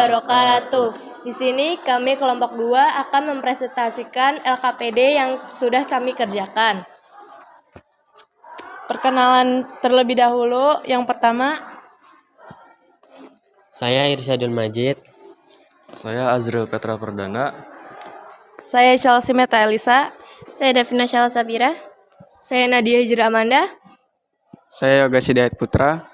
wabarakatuh. Di sini kami kelompok 2 akan mempresentasikan LKPD yang sudah kami kerjakan. Perkenalan terlebih dahulu. Yang pertama, saya Irsyadul Majid. Saya Azril Petra Perdana. saya Chelsea Meta Elisa. Saya Davina Syala Sabira. Saya Nadia Hijra Amanda. Saya Yoga Hidayat Putra.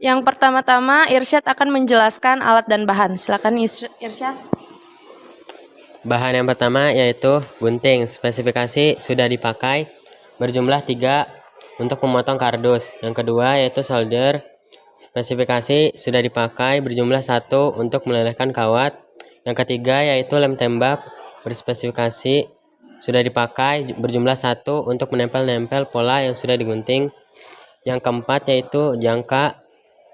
Yang pertama-tama, Irsyad akan menjelaskan alat dan bahan. Silakan Irsyad. Bahan yang pertama yaitu gunting. Spesifikasi sudah dipakai berjumlah 3 untuk memotong kardus. Yang kedua yaitu solder. Spesifikasi sudah dipakai berjumlah 1 untuk melelehkan kawat. Yang ketiga yaitu lem tembak. Berspesifikasi sudah dipakai berjumlah 1 untuk menempel-nempel pola yang sudah digunting. Yang keempat yaitu jangka.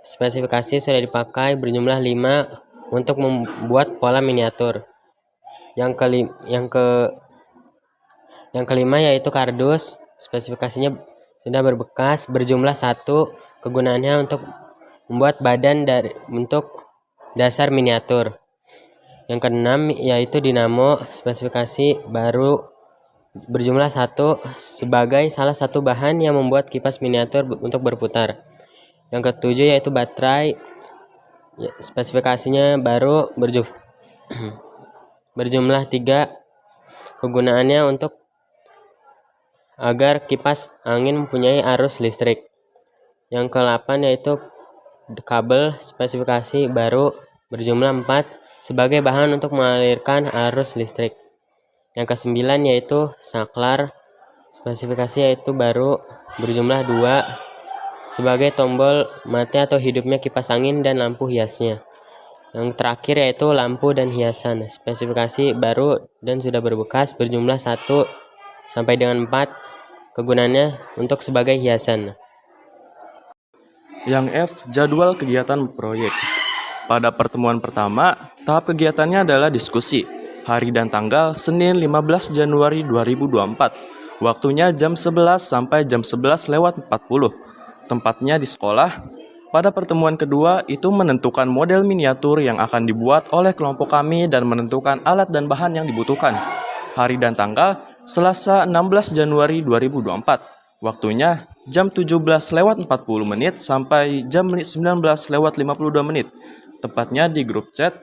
Spesifikasi sudah dipakai berjumlah 5 untuk membuat pola miniatur. Yang kelima yaitu kardus. Spesifikasinya sudah berbekas berjumlah 1. Kegunaannya untuk membuat badan untuk dasar miniatur. Yang keenam yaitu dinamo. Spesifikasi baru berjumlah 1 sebagai salah satu bahan yang membuat kipas miniatur untuk berputar. Yang ketujuh yaitu baterai. Spesifikasinya baru berjumlah 3. Kegunaannya untuk agar kipas angin mempunyai arus listrik. Yang ke-8 yaitu kabel. Spesifikasi baru berjumlah 4 sebagai bahan untuk mengalirkan arus listrik. Yang ke-9 yaitu saklar. Spesifikasi yaitu baru berjumlah 2 sebagai tombol mati atau hidupnya kipas angin dan lampu hiasnya. Yang terakhir yaitu lampu dan hiasan. Spesifikasi baru dan sudah berbekas berjumlah 1 sampai dengan 4. Kegunaannya untuk sebagai hiasan. Yang F, jadwal kegiatan proyek. Pada pertemuan pertama, tahap kegiatannya adalah diskusi. Hari dan tanggal Senin 15 Januari 2024. Waktunya jam 11 sampai jam 11:40. Tempatnya di sekolah. Pada pertemuan kedua, itu menentukan model miniatur yang akan dibuat oleh kelompok kami dan menentukan alat dan bahan yang dibutuhkan. Hari dan tanggal Selasa 16 Januari 2024. Waktunya jam 17:40 sampai jam 19:52. Tepatnya di grup chat.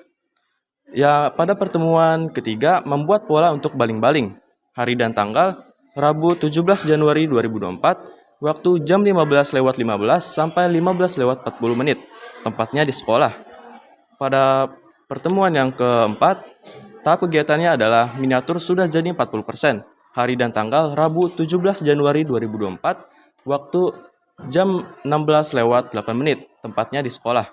Ya, pada pertemuan ketiga membuat pola untuk baling-baling. Hari dan tanggal Rabu 17 Januari 2024. Waktu jam 15:15 sampai 15:40. Tempatnya di sekolah. Pada pertemuan yang keempat, tahap kegiatannya adalah miniatur sudah jadi 40%. Hari dan tanggal Rabu 17 Januari 2024. Waktu jam 16:08. Tempatnya di sekolah.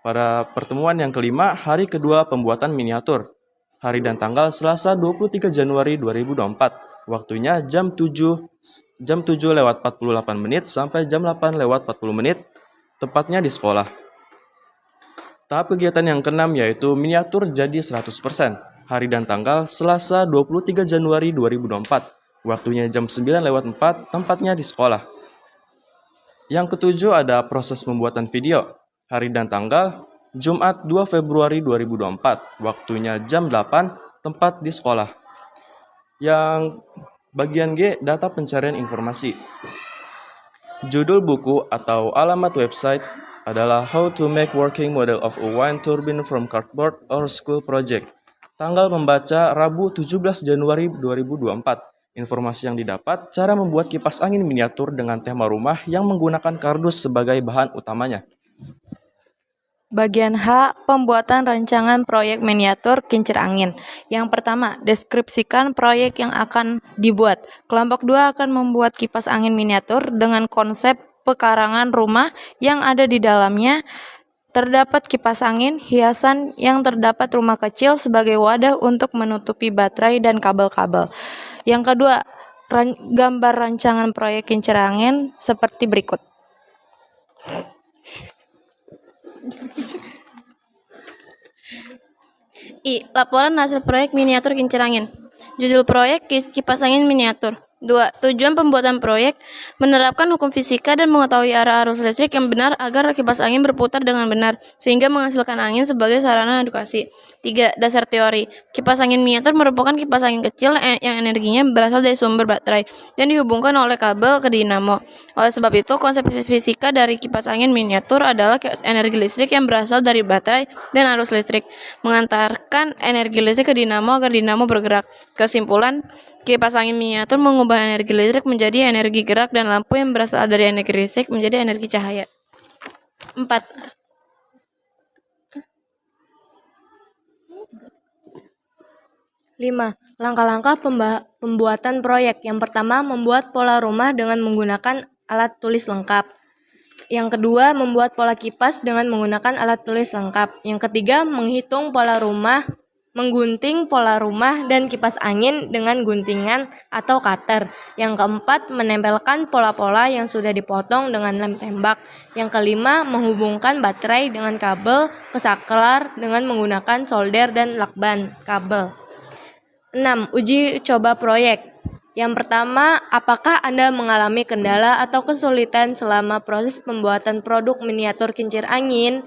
Pada pertemuan yang kelima, hari kedua pembuatan miniatur. Hari dan tanggal Selasa 23 Januari 2024. Waktunya jam 7:48 sampai jam 8:40. Tepatnya di sekolah. Tahap kegiatan yang keenam yaitu miniatur jadi 100%. Hari dan tanggal Selasa 23 Januari 2024. Waktunya jam 9:04. Tempatnya di sekolah. Yang ketujuh ada proses pembuatan video. Hari dan tanggal Jumat 2 Februari 2024. Waktunya jam 8. Tempat di sekolah. Yang bagian G, data pencarian informasi. Judul buku atau alamat website adalah How to Make Working Model of a Wind Turbine from Cardboard or School Project. Tanggal membaca Rabu 17 Januari 2024. Informasi yang didapat, cara membuat kipas angin miniatur dengan tema rumah yang menggunakan kardus sebagai bahan utamanya. Bagian H, pembuatan rancangan proyek miniatur kincir angin. Yang pertama, deskripsikan proyek yang akan dibuat. Kelompok 2 akan membuat kipas angin miniatur dengan konsep pekarangan rumah yang ada di dalamnya. Terdapat kipas angin, hiasan yang terdapat rumah kecil sebagai wadah untuk menutupi baterai dan kabel-kabel. Yang kedua, gambar rancangan proyek kincir angin seperti berikut. I. Laporan hasil proyek miniatur kincir angin. Judul proyek kipas angin miniatur. 2. Tujuan pembuatan proyek menerapkan hukum fisika dan mengetahui arah arus listrik yang benar agar kipas angin berputar dengan benar sehingga menghasilkan angin sebagai sarana edukasi. 3. Dasar teori. Kipas angin miniatur merupakan kipas angin kecil yang energinya berasal dari sumber baterai dan dihubungkan oleh kabel ke dinamo. Oleh sebab itu, konsep fisika dari kipas angin miniatur adalah energi listrik yang berasal dari baterai dan arus listrik mengantarkan energi listrik ke dinamo agar dinamo bergerak. Kesimpulan, kipas angin miniatur mengubah energi listrik menjadi energi gerak dan lampu yang berasal dari energi listrik menjadi energi cahaya. 4. Langkah-langkah pembuatan proyek. Yang pertama, membuat pola rumah dengan menggunakan alat tulis lengkap. Yang kedua, membuat pola kipas dengan menggunakan alat tulis lengkap. Yang ketiga, menggunting pola rumah dan kipas angin dengan guntingan atau cutter. Yang keempat, menempelkan pola-pola yang sudah dipotong dengan lem tembak. Yang kelima, menghubungkan baterai dengan kabel ke saklar dengan menggunakan solder dan lakban kabel. 6. Uji coba proyek. Yang pertama, apakah Anda mengalami kendala atau kesulitan selama proses pembuatan produk miniatur kincir angin?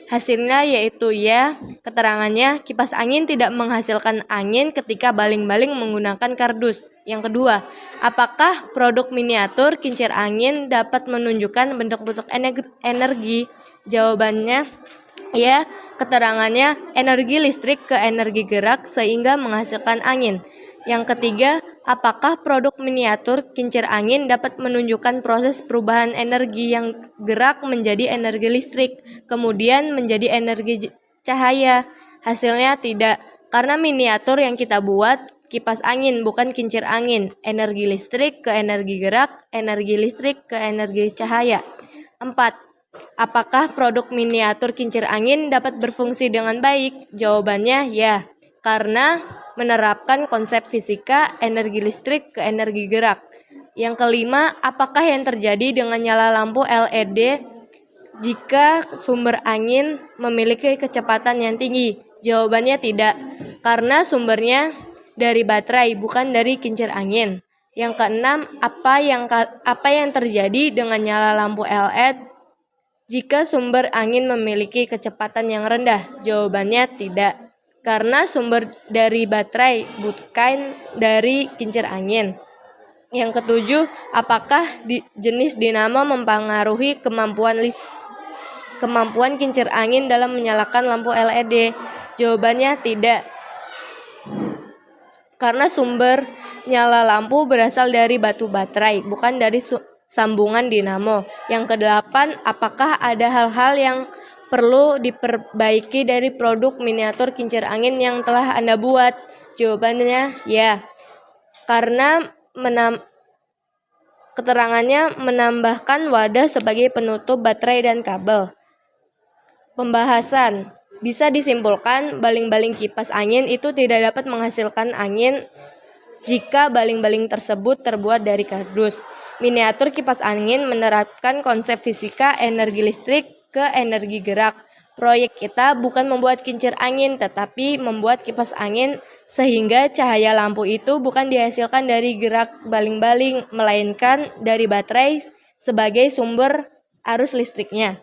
Hasilnya yaitu ya. Keterangannya, kipas angin tidak menghasilkan angin ketika baling-baling menggunakan kardus. Yang kedua, apakah produk miniatur kincir angin dapat menunjukkan bentuk-bentuk energi? Jawabannya ya. Keterangannya, energi listrik ke energi gerak sehingga menghasilkan angin. Yang ketiga, apakah produk miniatur kincir angin dapat menunjukkan proses perubahan energi yang gerak menjadi energi listrik, kemudian menjadi energi cahaya? Hasilnya tidak, karena miniatur yang kita buat kipas angin bukan kincir angin. Energi listrik ke energi gerak, energi listrik ke energi cahaya. 4. Apakah produk miniatur kincir angin dapat berfungsi dengan baik? Jawabannya ya, karena menerapkan konsep fisika energi listrik ke energi gerak. Yang kelima, apakah yang terjadi dengan nyala lampu LED jika sumber angin memiliki kecepatan yang tinggi? Jawabannya tidak, karena sumbernya dari baterai bukan dari kincir angin. Yang keenam, apa yang terjadi dengan nyala lampu LED jika sumber angin memiliki kecepatan yang rendah? Jawabannya tidak, karena sumber dari baterai bukan dari kincir angin. Yang ketujuh, apakah jenis dinamo mempengaruhi kemampuan kincir angin dalam menyalakan lampu LED? Jawabannya tidak, karena sumber nyala lampu berasal dari batu baterai, bukan dari sambungan dinamo. Yang kedelapan, apakah ada hal-hal yang perlu diperbaiki dari produk miniatur kincir angin yang telah Anda buat? Jawabannya ya, karena keterangannya menambahkan wadah sebagai penutup baterai dan kabel. Pembahasan. Bisa disimpulkan, baling-baling kipas angin itu tidak dapat menghasilkan angin jika baling-baling tersebut terbuat dari kardus. Miniatur kipas angin menerapkan konsep fisika energi listrik ke energi gerak. Proyek kita bukan membuat kincir angin, tetapi membuat kipas angin sehingga cahaya lampu itu bukan dihasilkan dari gerak baling-baling, melainkan dari baterai sebagai sumber arus listriknya.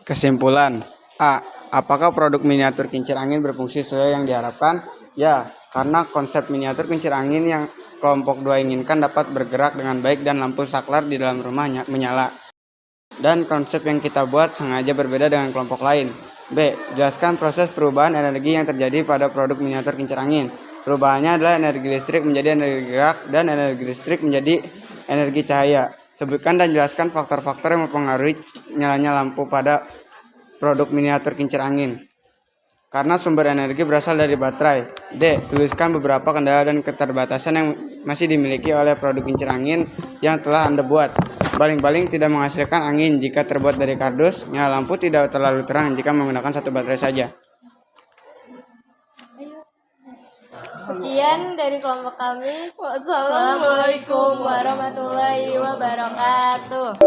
Kesimpulan. A. Apakah produk miniatur kincir angin berfungsi sesuai yang diharapkan? Ya, karena konsep miniatur kincir angin yang kelompok 2 inginkan dapat bergerak dengan baik dan lampu saklar di dalam rumah menyala. Dan konsep yang kita buat sengaja berbeda dengan kelompok lain. B. Jelaskan proses perubahan energi yang terjadi pada produk miniatur kincir angin. Perubahannya adalah energi listrik menjadi energi gerak dan energi listrik menjadi energi cahaya. Sebutkan dan jelaskan faktor-faktor yang mempengaruhi nyalanya lampu pada produk miniatur kincir angin. Karena sumber energi berasal dari baterai. D. Tuliskan beberapa kendala dan keterbatasan yang masih dimiliki oleh produk kincir angin yang telah Anda buat. Baling-baling tidak menghasilkan angin jika terbuat dari kardus. Nyala lampu tidak terlalu terang jika menggunakan satu baterai saja. Sekian dari kelompok kami. Wassalamualaikum warahmatullahi wabarakatuh.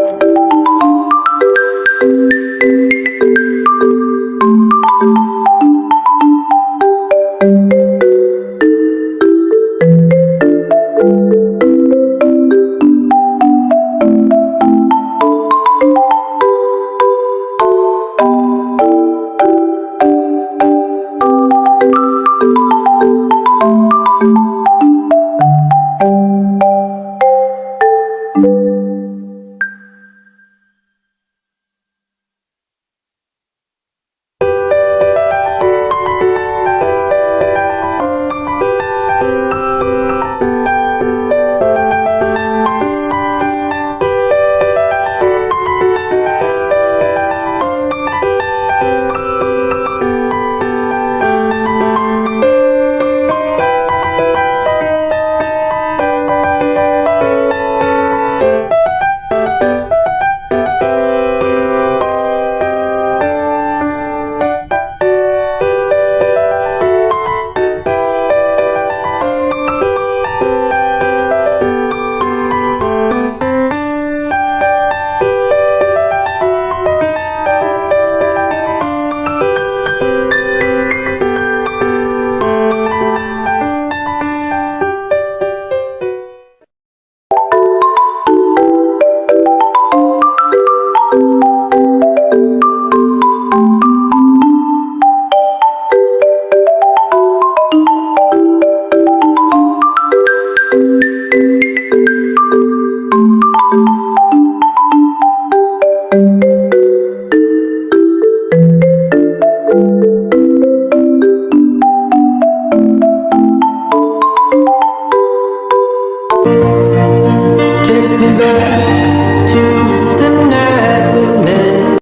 Thank you.